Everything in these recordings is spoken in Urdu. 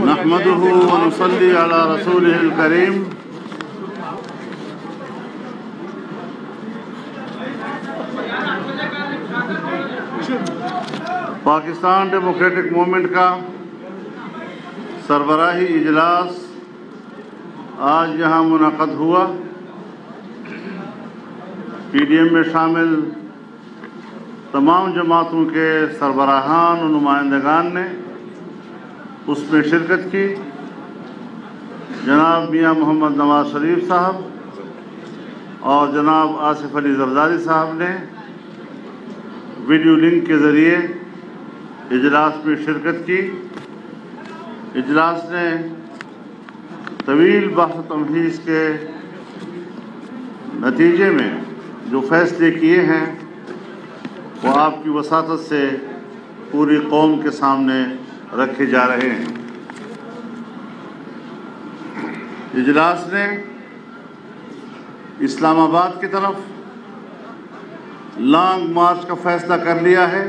نحمده ونصلي على رسوله الكريم پاکستان ڈیموکریٹک موومنٹ کا سربراہی اجلاس آج یہاں منعقد ہوا۔ پی ڈی ایم میں شامل تمام جماعتوں کے سربراہان و نمائندگان نے اس میں شرکت کی۔ جناب میاں محمد نواز شریف صاحب اور جناب آصف علی زرداری صاحب نے ویڈیو لنک کے ذریعے اجلاس میں شرکت کی۔ اجلاس نے طویل بحث و تمہیز کے نتیجے میں جو فیصلے کیے ہیں وہ آپ کی وساطت سے پوری قوم کے سامنے رکھے جا رہے ہیں۔ اجلاس نے اسلام آباد کی طرف لانگ مارچ کا فیصلہ کر لیا ہے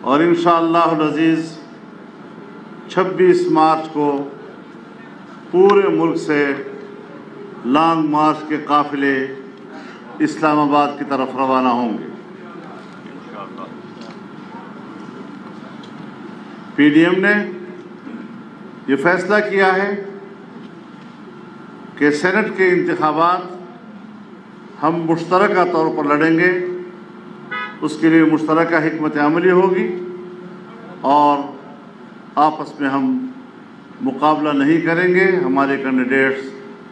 اور انشاءاللہ العزیز 26 مارچ کو پورے ملک سے لانگ مارچ کے قافلے اسلام آباد کی طرف روانہ ہوں گے۔ پی ڈی ایم نے یہ فیصلہ کیا ہے کہ سینٹ کے انتخابات ہم مشترکہ طور پر لڑیں گے۔ اس کے لیے مشترکہ حکمت عملی ہوگی اور آپس میں ہم مقابلہ نہیں کریں گے، ہمارے کینڈیڈیٹس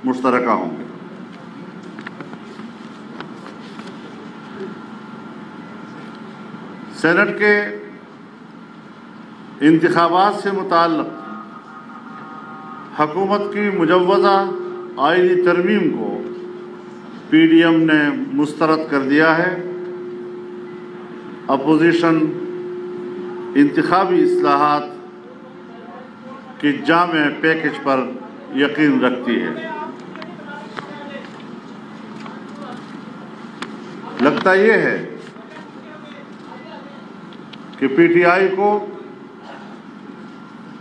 مشترکہ ہوں گے۔ سینٹ کے انتخابات سے متعلق حکومت کی مجوزہ آئینی ترمیم کو پی ڈی ایم نے مسترد کر دیا ہے۔ اپوزیشن انتخابی اصلاحات کے جامع پیکج پر یقین رکھتی ہے۔ لگتا یہ ہے کہ پی ٹی آئی کو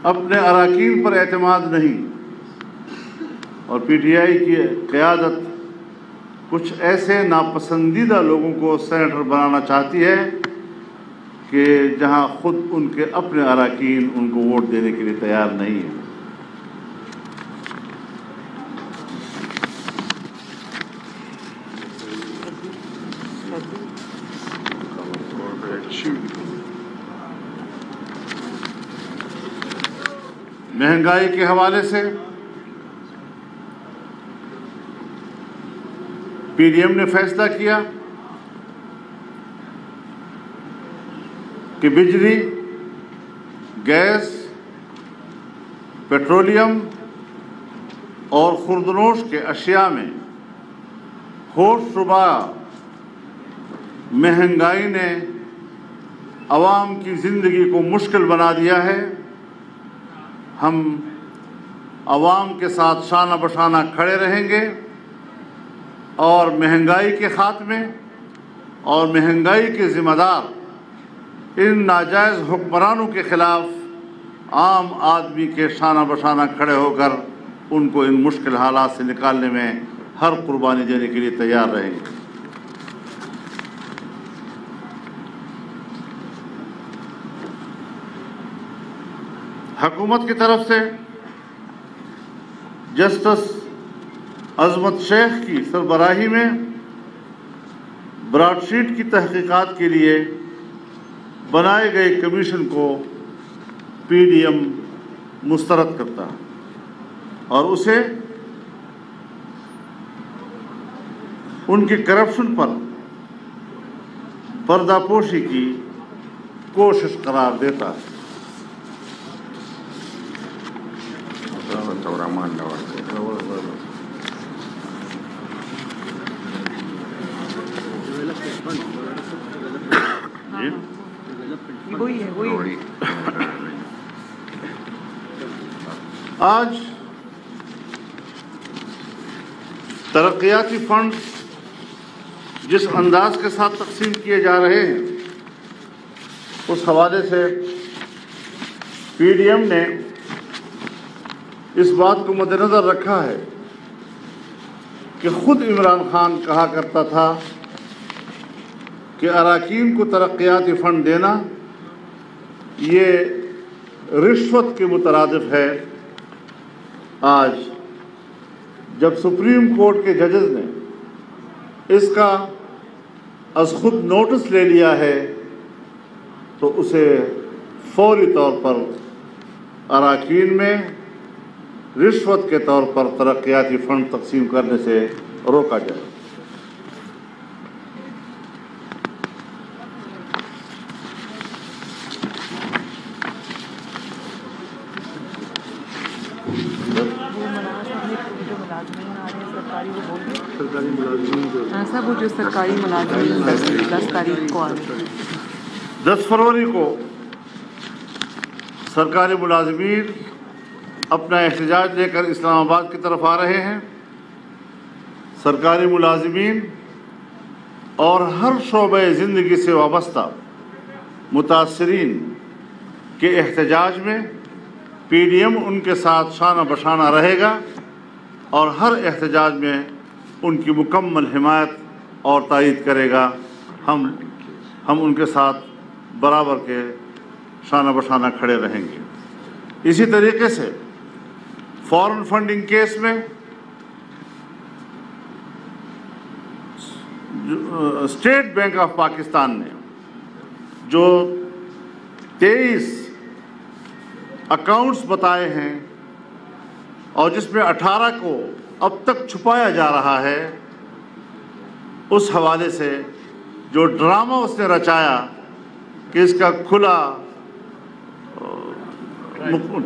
اپنے اراکین پر اعتماد نہیں اور پی ٹی آئی کی قیادت کچھ ایسے ناپسندیدہ لوگوں کو سینیٹر بنانا چاہتی ہے کہ جہاں خود ان کے اپنے اراکین ان کو ووٹ دینے کے لیے تیار نہیں ہیں۔ مہنگائی کے حوالے سے پی ڈی ایم نے فیصلہ کیا کہ بجلی، گیس، پیٹرولیم اور خوردنوش کے اشیاء میں ہوش ربا مہنگائی نے عوام کی زندگی کو مشکل بنا دیا ہے۔ ہم عوام کے ساتھ شانہ بشانہ کھڑے رہیں گے اور مہنگائی کے خاتمے اور مہنگائی کے ذمہ دار ان ناجائز حکمرانوں کے خلاف عام آدمی کے شانہ بشانہ کھڑے ہو کر ان کو ان مشکل حالات سے نکالنے میں ہر قربانی دینے کے لیے تیار رہیں گے۔ حکومت کی طرف سے جسٹس عظمت شیخ کی سربراہی میں براڈ شیٹ کی تحقیقات کے لیے بنائے گئے کمیشن کو پی ڈی ایم مسترد کرتا اور اسے ان کی کرپشن پر پردہ پوشی کی کوشش قرار دیتا ہے۔ آج ترقیاتی فنڈ جس انداز کے ساتھ تقسیم کیے جا رہے ہیں اس حوالے سے PDM نے اس بات کو مد نظر رکھا ہے کہ خود عمران خان کہا کرتا تھا کہ اراکین کو ترقیاتی فنڈ دینا یہ رشوت کے مترادف ہے۔ آج جب سپریم کورٹ کے ججز نے اس کا از خود نوٹس لے لیا ہے تو اسے فوری طور پر اراکین میں رشوت کے طور پر ترقیاتی فنڈ تقسیم کرنے سے روکا جائے۔ سب وہ جو سرکاری ملازمین 10 تاریخ کو آ رہے ہیں۔ 10 فروری کو سرکاری ملازمین اپنا احتجاج لے کر اسلام آباد کی طرف آ رہے ہیں۔ سرکاری ملازمین اور ہر شعبہ زندگی سے وابستہ متاثرین کے احتجاج میں PDM ان کے ساتھ شانہ بشانہ رہے گا اور ہر احتجاج میں ان کی مکمل حمایت اور تائید کرے گا۔ ہم ان کے ساتھ برابر کے شانہ بشانہ کھڑے رہیں گے۔ اسی طریقے سے فارن فنڈنگ کیس میں اسٹیٹ بینک آف پاکستان نے جو 23 اکاؤنٹس بتائے ہیں اور جس میں 18 کو اب تک چھپایا جا رہا ہے، اس حوالے سے جو ڈرامہ اس نے رچایا کہ اس کا کھلا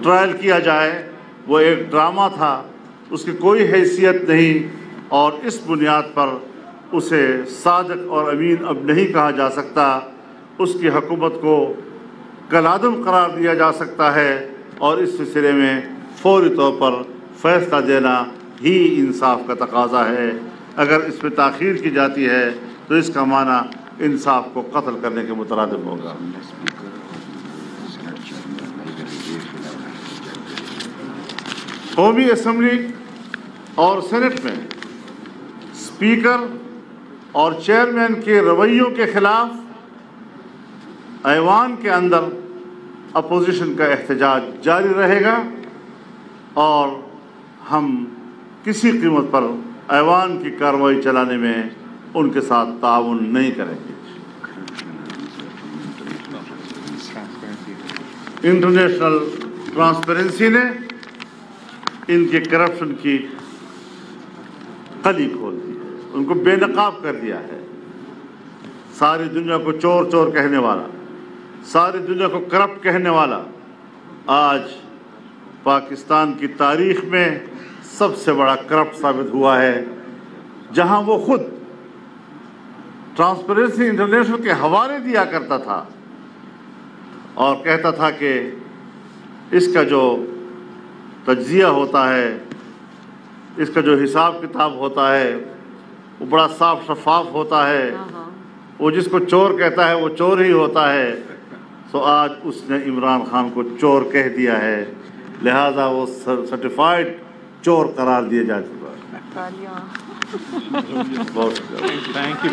ٹرائل کیا جائے، وہ ایک ڈرامہ تھا، اس کی کوئی حیثیت نہیں، اور اس بنیاد پر اسے صادق اور امین اب نہیں کہا جا سکتا۔ اس کی حکومت کو کالعدم قرار دیا جا سکتا ہے اور اس سلسلے میں فوری طور پر فیصلہ دینا ہی انصاف کا تقاضا ہے۔ اگر اس میں تاخیر کی جاتی ہے تو اس کا معنی انصاف کو قتل کرنے کے مترادف ہوگا۔ قومی اسمبلی اور سینٹ میں اسپیکر اور چیئرمین کے رویوں کے خلاف ایوان کے اندر اپوزیشن کا احتجاج جاری رہے گا اور ہم کسی قیمت پر ایوان کی کارروائی چلانے میں ان کے ساتھ تعاون نہیں کریں گے۔ انٹرنیشنل ٹرانسپیرنسی نے ان کے کرپشن کی قلی کھول دی ہے، ان کو بے نقاب کر دیا ہے۔ ساری دنیا کو چور چور کہنے والا، ساری دنیا کو کرپٹ کہنے والا، آج پاکستان کی تاریخ میں سب سے بڑا کرپٹ ثابت ہوا ہے۔ جہاں وہ خود ٹرانسپیرنسی انٹرنیشنل کے حوالے دیا کرتا تھا اور کہتا تھا کہ اس کا جو تجزیہ ہوتا ہے، اس کا جو حساب کتاب ہوتا ہے وہ بڑا صاف شفاف ہوتا ہے، وہ جس کو چور کہتا ہے وہ چور ہی ہوتا ہے، تو آج اس نے عمران خان کو چور کہہ دیا ہے، لہذا وہ سرٹیفائڈ چور قرار دیے جا چکا ہے۔ بہت تھینک یو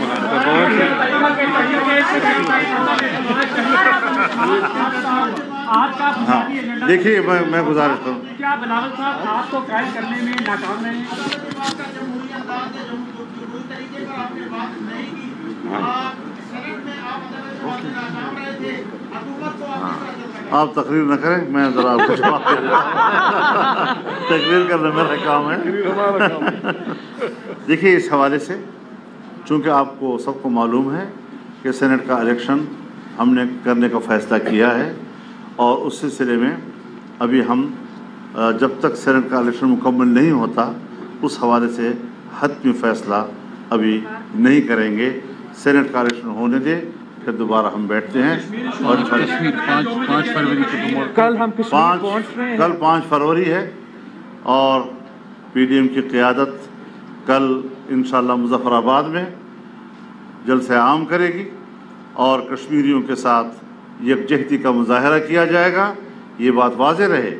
ہاں، دیکھیے میں گزارش کروں، کیا بلاول صاحب آپ کو قائل کرنے میں ناکام رہے ہیں؟ آپ تقریر نہ کریں، میں ذرا آپ کو جواب دے دوں۔ تقریر کرنا میرا کام ہے۔ دیکھیے اس حوالے سے چونکہ آپ کو سب کو معلوم ہے کہ سینٹ کا الیکشن ہم نے کرنے کا فیصلہ کیا ہے، اور اس سلسلے میں ابھی ہم جب تک سینٹ کا الیکشن مکمل نہیں ہوتا اس حوالے سے حتمی فیصلہ ابھی نہیں کریں گے۔ سینٹ کا الیکشن ہونے دیں، پھر دوبارہ ہم بیٹھتے ہیں اور 5 فروری کو کل ہم کشمیر پہنچ رہے ہیں۔ کل 5 فروری ہے اور PDM کی قیادت کل انشاءاللہ مظفر آباد میں جلسہ عام کرے گی اور کشمیریوں کے ساتھ یکجہتی کا مظاہرہ کیا جائے گا یہ بات واضح رہے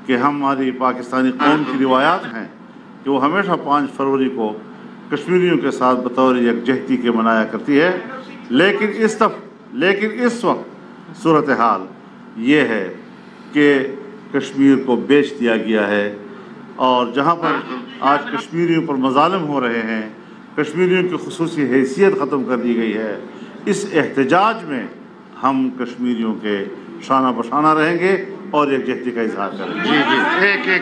کہ ہماری پاکستانی قوم کی روایات ہیں کہ وہ ہمیشہ 5 فروری کو کشمیریوں کے ساتھ بطور یکجہتی کے منایا کرتی ہے، لیکن اس وقت صورتحال یہ ہے کہ کشمیر کو بیچ دیا گیا ہے، اور جہاں پر آج کشمیریوں پر مظالم ہو رہے ہیں، کشمیریوں کی خصوصی حیثیت ختم کر دی گئی ہے، اس احتجاج میں ہم کشمیریوں کے شانہ بشانہ رہیں گے اور یکجہتی کا اظہار کریں گے۔ جی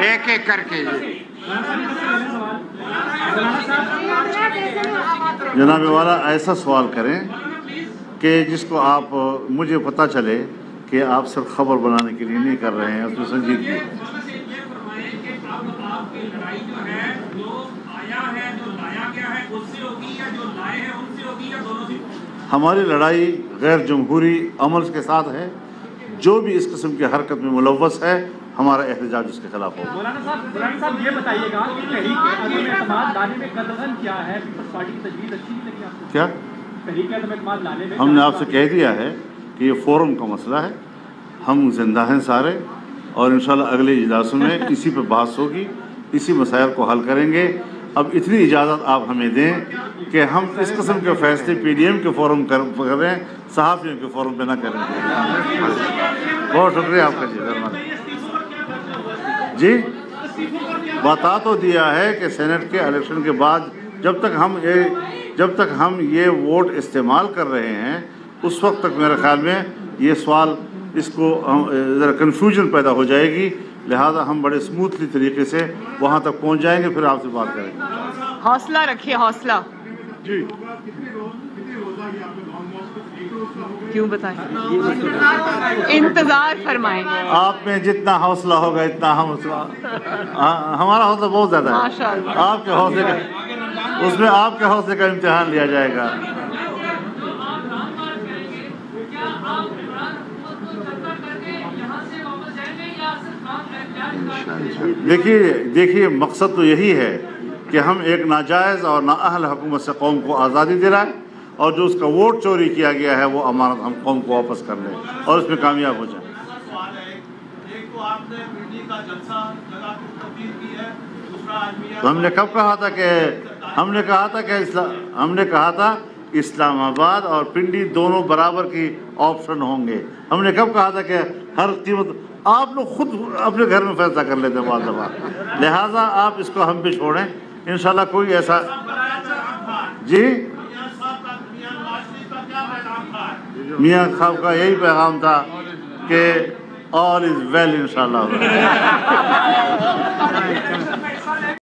ایک کر کے جناب والا ایسا سوال کریں کہ جس کو آپ مجھے پتہ چلے کہ آپ صرف خبر بنانے کے لیے نہیں کر رہے ہیں، اس میں سنجیدگی۔ ہماری لڑائی غیر جمہوری عمل کے ساتھ ہے، جو بھی اس قسم کی حرکت میں ملوث ہے ہمارا احتجاج اس کے خلاف ہوگا۔ مولانا صاحب یہ بتائیے گا کہ تحریک عدم اعتماد لانے میں قدغن کیا ہے؟ پیپلز پارٹی کی تجویز اچھی نہیں لگی آپ کو؟ کیا تحریک عدم اعتماد لانے میں ہم نے آپ سے کہہ دیا ہے کہ یہ فورم کا مسئلہ ہے، ہم زندہ ہیں سارے، اور انشاءاللہ اگلے اجلاسوں میں اسی پہ بحث ہوگی، اسی مسائل کو حل کریں گے۔ اب اتنی اجازت آپ ہمیں دیں کہ ہم اس قسم کے فیصلے پی ڈی ایم کے فورم کریں، صحافیوں کے فورم پہ نہ کریں۔ بہت شکریہ آپ کا جی بتا تو دیا ہے کہ سینٹ کے الیکشن کے بعد جب تک ہم یہ ووٹ استعمال کر رہے ہیں اس وقت تک میرے خیال میں یہ سوال اس کو ذرا کنفیوژن پیدا ہو جائے گی، لہذا ہم بڑے اسموتھلی طریقے سے وہاں تک پہنچ جائیں گے، پھر آپ سے بات کریں گے۔ حوصلہ رکھیے، حوصلہ۔ جی کیوں بتائیں؟ انتظار فرمائیں۔ آپ میں جتنا حوصلہ ہوگا اتنا ہمارا حوصلہ بہت زیادہ ہے، ماشاءاللہ۔ آپ کے حوصلے کا اس میں آپ کے حوصلے کا امتحان لیا جائے گا۔ دیکھیے مقصد تو یہی ہے کہ ہم ایک ناجائز اور نااہل حکومت سے قوم کو آزادی دلائیں، اور جو اس کا ووٹ چوری کیا گیا ہے وہ امانت ہم قوم کو واپس کر لیں اور اس میں کامیاب ہو جائیں۔ تو ہم نے کب کہا تھا کہ ہم نے کہا تھا اسلام آباد اور پنڈی دونوں برابر کی آپشن ہوں گے۔ ہم نے کب کہا تھا کہ ہر قیمت آپ لوگ خود اپنے گھر میں فیصلہ کر لیتے ہیں بعض دفعہ، لہٰذا آپ اس کو ہم پہ چھوڑیں، انشاءاللہ کوئی ایسا جی میاں صاحب کا یہی پیغام تھا کہ آل از ویل انشاءاللہ۔